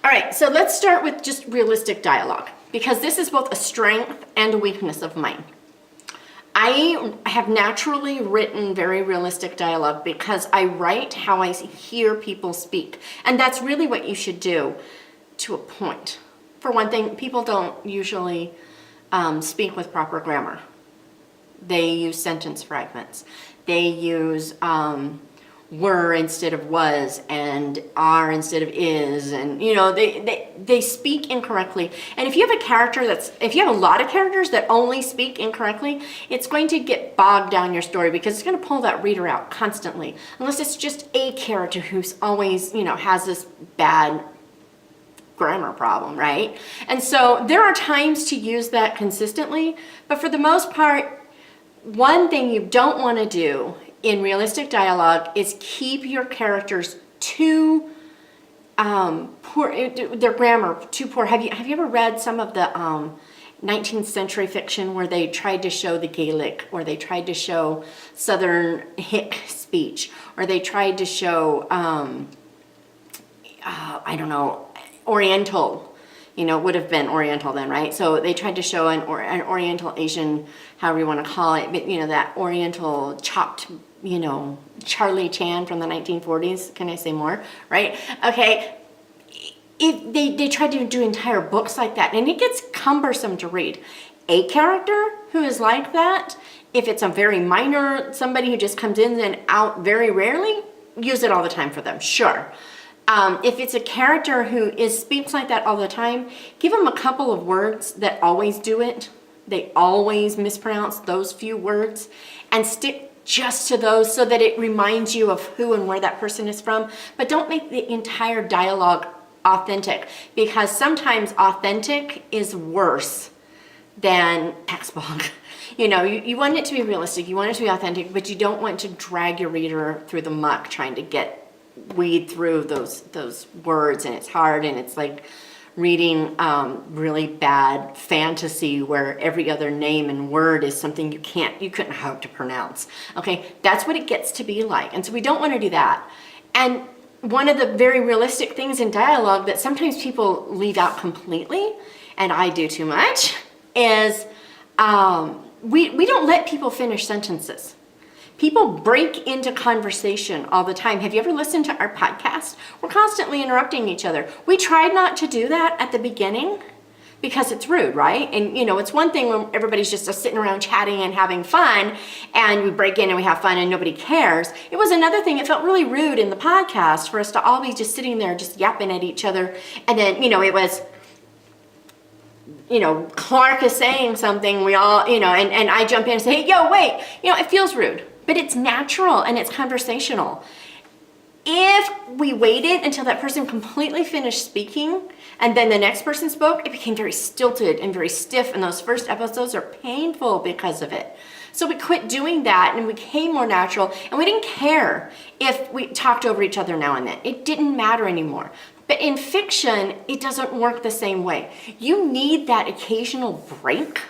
All right, so let's start with just realistic dialogue, because this is both a strength and a weakness of mine. I have naturally written very realistic dialogue because I write how I hear people speak. And that's really what you should do to a point. For one thing, people don't usually speak with proper grammar. They use sentence fragments. They use were instead of was and are instead of is, and they speak incorrectly. And if you have a lot of characters that only speak incorrectly, it's going to get bogged down your story, because it's going to pull that reader out constantly, unless it's just a character who's always has this bad grammar problem, right? And so there are times to use that consistently, but for the most part, one thing you don't want to do in realistic dialogue is keep your characters too poor, their grammar too poor. Have you ever read some of the 19th century fiction where they tried to show the Gaelic, or they tried to show Southern hick speech, or they tried to show I don't know, Oriental, would have been Oriental then, right? So they tried to show an Oriental, Asian, however you want to call it, but that Oriental chopped, Charlie Chan from the 1940s. Can I say more? Right? Okay. If they tried to do entire books like that, and it gets cumbersome to read. A character who is like that, if it's a very minor, somebody who just comes in and out very rarely, use it all the time for them, sure. If it's a character who speaks like that all the time, give them a couple of words that always do it. They always mispronounce those few words, and stick just to those so that it reminds you of who and where that person is from. But don't make the entire dialogue authentic, because sometimes authentic is worse than textbook. You want it to be realistic, you want it to be authentic, but you don't want to drag your reader through the muck trying to weed through those words, and it's hard, and it's like reading really bad fantasy where every other name and word is something you couldn't hope to pronounce. Okay, that's what it gets to be like, and so we don't want to do that. And one of the very realistic things in dialogue that sometimes people leave out completely, and I do too much, is we don't let people finish sentences. People break into conversation all the time. Have you ever listened to our podcast? We're constantly interrupting each other. We tried not to do that at the beginning because it's rude, right? And it's one thing when everybody's just sitting around chatting and having fun, and we break in and we have fun and nobody cares. It was another thing. It felt really rude in the podcast for us to all be just sitting there just yapping at each other. And then, it was, Clark is saying something, we all, and I jump in and say, hey, yo, wait, it feels rude. But it's natural and it's conversational. If we waited until that person completely finished speaking and then the next person spoke, it became very stilted and very stiff, and those first episodes are painful because of it. So we quit doing that and we became more natural, and we didn't care if we talked over each other now and then. It didn't matter anymore. But in fiction, it doesn't work the same way. You need that occasional break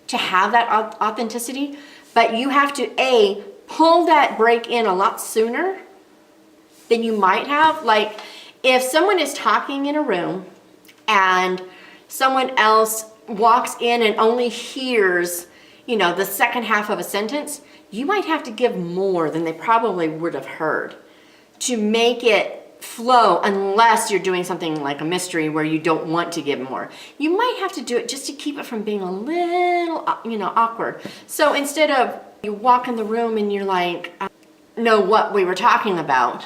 to have that authenticity. But you have to, pull that break in a lot sooner than you might have. Like, if someone is talking in a room and someone else walks in and only hears, the second half of a sentence, you might have to give more than they probably would have heard to make it flow, unless you're doing something like a mystery where you don't want to give more. You might have to do it just to keep it from being a little, awkward. So instead of you walk in the room and you're like, I don't know what we were talking about,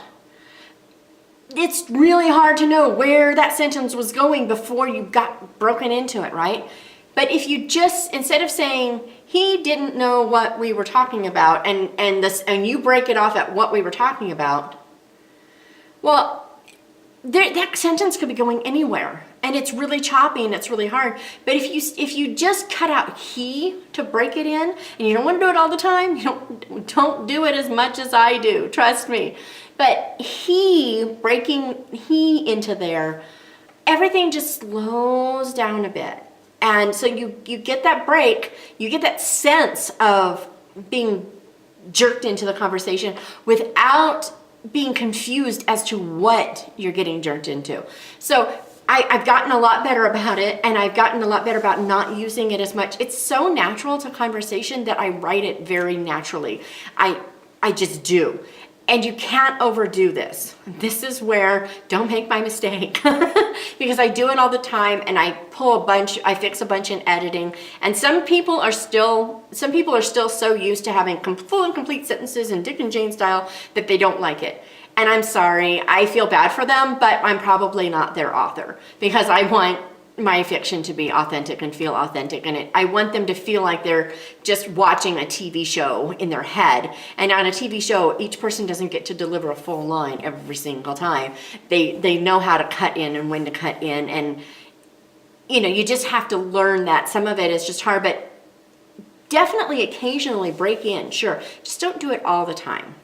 it's really hard to know where that sentence was going before you got broken into it, right? But if you just, instead of saying, he didn't know what we were talking about, and you break it off at what we were talking about, well, that sentence could be going anywhere, and it's really choppy and it's really hard. But if you just cut out he to break it in, and you don't want to do it all the time, don't do it as much as I do, trust me. But breaking he into there, everything just slows down a bit. And so you get that break, you get that sense of being jerked into the conversation without being confused as to what you're getting jerked into. So I've gotten a lot better about it, and I've gotten a lot better about not using it as much. It's so natural to conversation that I write it very naturally. I just do. And you can't overdo this. This is where, don't make my mistake. Because I do it all the time, and I fix a bunch in editing. And some people are still so used to having full and complete sentences in Dick and Jane style that they don't like it. And I'm sorry, I feel bad for them, but I'm probably not their author, because I want my fiction to be authentic and feel authentic, and I want them to feel like they're just watching a TV show in their head. And on a TV show, each person doesn't get to deliver a full line every single time. They know how to cut in and when to cut in, and you just have to learn that. Some of it is just hard, but definitely occasionally break in, sure. Just don't do it all the time.